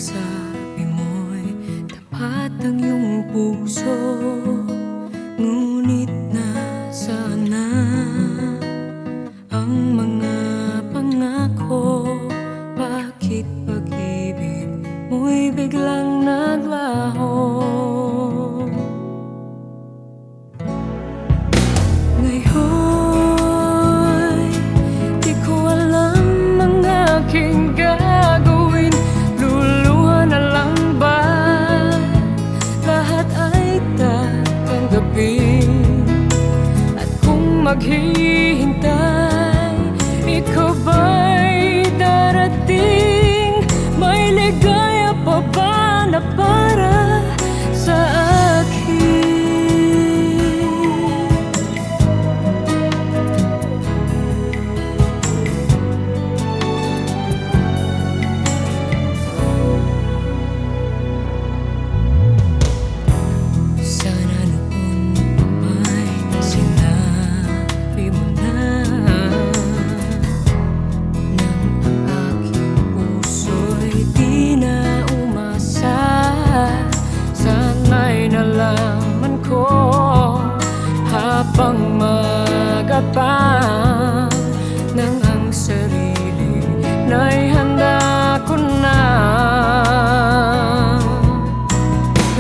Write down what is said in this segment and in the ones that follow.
Pagsabi mo'y tapat ang iyong puso, ngunit nasana ang mga pangako? Bakit pag-ibig mo'y biglang naglaho? Ngayon, di ko alam ang aking gagawin. Luluha na lang ba? Lahat ay tatanggapin. At kung maghihintay, ikaw ba'y darating? May ligaya pa ba na para sa akin? Sana noon pa may sinabi mo na nang ang aking puso'y di na umasa. Sana'y nalaman ko habang magapang nang ang sarili na'y handa ko na.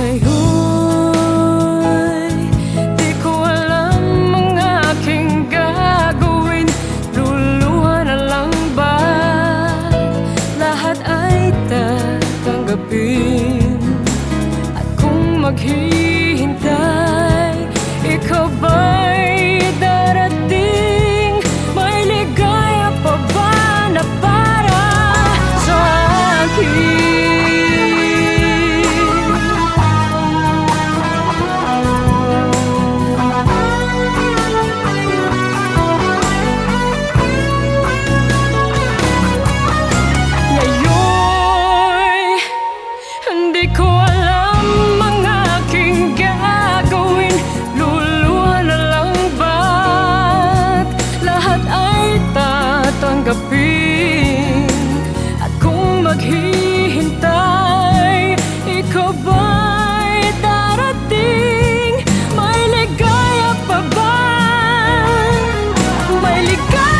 Ngayon, di ko alam ang aking gagawin. Luluha na lang ba? Lahat ay tatanggapin. At kung maghihintay, ikaw ba'y darating? May ligaya pa ba na para sa akin? Ngayon, hindi ko alam ang aking gagawin. Luluha na lang ba't lahat ay tatanggapin? At kung maghihintay, ikaw ba'y darating? May ligaya pa ba? May ligaya